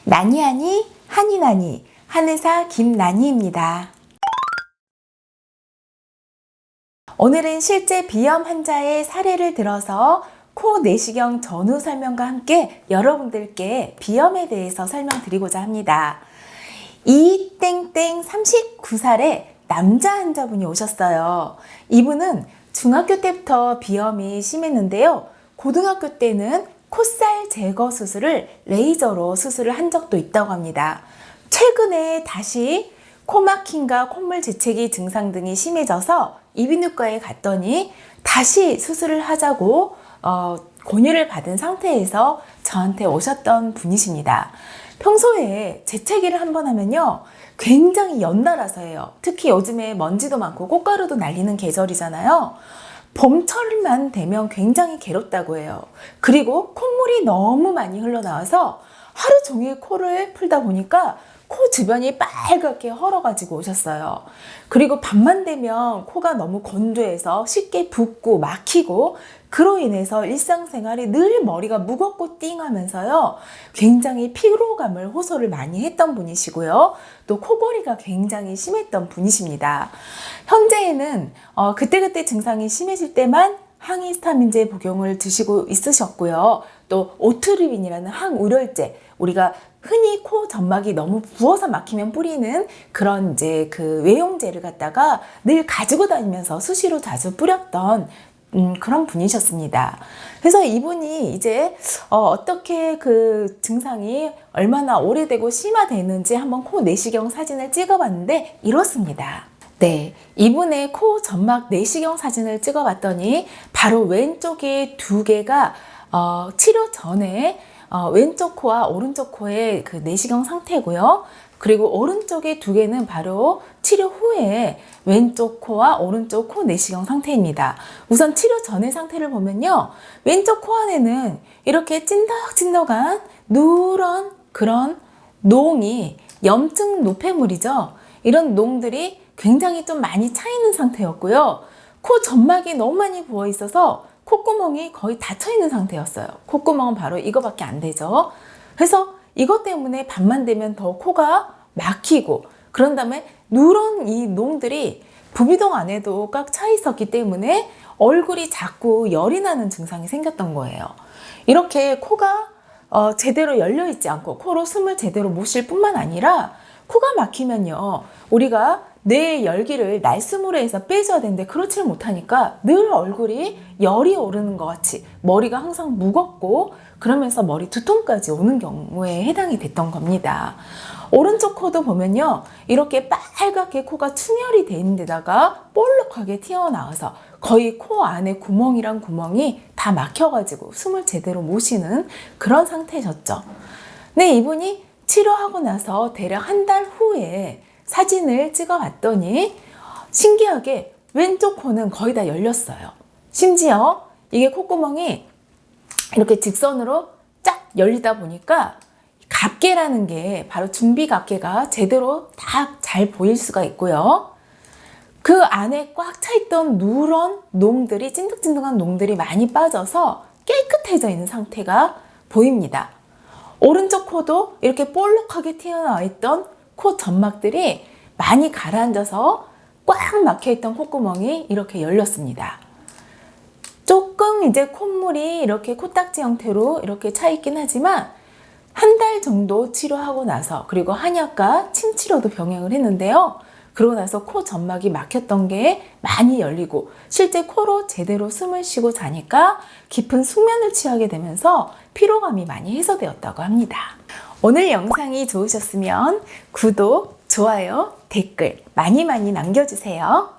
나니하니 한이나니 한의사 김나니입니다. 오늘은 실제 비염 환자의 사례를 들어서 코 내시경 전후 설명과 함께 여러분들께 비염에 대해서 설명드리고자 합니다. 이땡땡 39살의 남자 환자분이 오셨어요. 이분은 중학교 때부터 비염이 심했는데요. 고등학교 때는 콧살 제거 수술을 레이저로 수술을 한 적도 있다고 합니다. 최근에 다시 코막힘과 콧물 재채기 증상 등이 심해져서 이비인후과에 갔더니 다시 수술을 하자고 권유를 받은 상태에서 저한테 오셨던 분이십니다. 평소에 재채기를 한번 하면요, 굉장히 연달아서 해요. 특히 요즘에 먼지도 많고 꽃가루도 날리는 계절이잖아요. 봄철만 되면 굉장히 괴롭다고 해요. 그리고 콧물이 너무 많이 흘러나와서 하루 종일 코를 풀다 보니까 코 주변이 빨갛게 헐어가지고 오셨어요. 그리고 밤만 되면 코가 너무 건조해서 쉽게 붓고 막히고, 그로 인해서 일상생활이 늘 머리가 무겁고 띵하면서요, 굉장히 피로감을 호소를 많이 했던 분이시고요. 또 코골이가 굉장히 심했던 분이십니다. 현재에는 그때그때 증상이 심해질 때만 항히스타민제 복용을 드시고 있으셨고요. 또 오트리빈이라는 항우열제, 우리가 흔히 코 점막이 너무 부어서 막히면 뿌리는 그런 이제 그 외용제를 갖다가 늘 가지고 다니면서 수시로 자주 뿌렸던 그런 분이셨습니다. 그래서 이분이 이제 어떻게 그 증상이 얼마나 오래되고 심화되는지 한번 코 내시경 사진을 찍어봤는데 이렇습니다. 네, 이분의 코 점막 내시경 사진을 찍어봤더니 바로 왼쪽에 두 개가 치료 전에 왼쪽 코와 오른쪽 코의 그 내시경 상태고요. 그리고 오른쪽에 두 개는 바로 치료 후에 왼쪽 코와 오른쪽 코 내시경 상태입니다. 우선 치료 전의 상태를 보면요, 왼쪽 코 안에는 이렇게 찐덕찐덕한 누런 그런 농이, 염증 노폐물이죠. 이런 농들이 굉장히 좀 많이 차 있는 상태였고요. 코 점막이 너무 많이 부어 있어서 콧구멍이 거의 닫혀 있는 상태였어요. 콧구멍은 바로 이거밖에 안 되죠. 그래서 이것 때문에 밤만 되면 더 코가 막히고, 그런 다음에 누런 이 농들이 부비동 안에도 꽉 차 있었기 때문에 얼굴이 자꾸 열이 나는 증상이 생겼던 거예요. 이렇게 코가 제대로 열려 있지 않고 코로 숨을 제대로 못 쉴 뿐만 아니라, 코가 막히면요, 우리가 뇌의 열기를 날숨으로 해서 빼줘야 되는데 그렇지를 못하니까 늘 얼굴이 열이 오르는 것 같이 머리가 항상 무겁고, 그러면서 머리 두통까지 오는 경우에 해당이 됐던 겁니다. 오른쪽 코도 보면요, 이렇게 빨갛게 코가 충혈이 돼 있는 데다가 볼록하게 튀어나와서 거의 코 안에 구멍이랑 구멍이 다 막혀가지고 숨을 제대로 못 쉬는 그런 상태셨죠. 네, 이분이 치료하고 나서 대략 한 달 후에 사진을 찍어봤더니 신기하게 왼쪽 코는 거의 다 열렸어요. 심지어 이게 콧구멍이 이렇게 직선으로 쫙 열리다 보니까 갑개라는 게 바로 중비갑개가 제대로 다 잘 보일 수가 있고요. 그 안에 꽉 차있던 누런 농들이, 찐득찐득한 농들이 많이 빠져서 깨끗해져 있는 상태가 보입니다. 오른쪽 코도 이렇게 볼록하게 튀어나와 있던 코 점막들이 많이 가라앉아서 꽉 막혀있던 콧구멍이 이렇게 열렸습니다. 조금 이제 콧물이 이렇게 코딱지 형태로 이렇게 차 있긴 하지만 한 달 정도 치료하고 나서, 그리고 한약과 침치료도 병행을 했는데요. 그러고 나서 코 점막이 막혔던 게 많이 열리고, 실제 코로 제대로 숨을 쉬고 자니까 깊은 숙면을 취하게 되면서 피로감이 많이 해소되었다고 합니다. 오늘 영상이 좋으셨으면 구독, 좋아요, 댓글 많이 남겨주세요.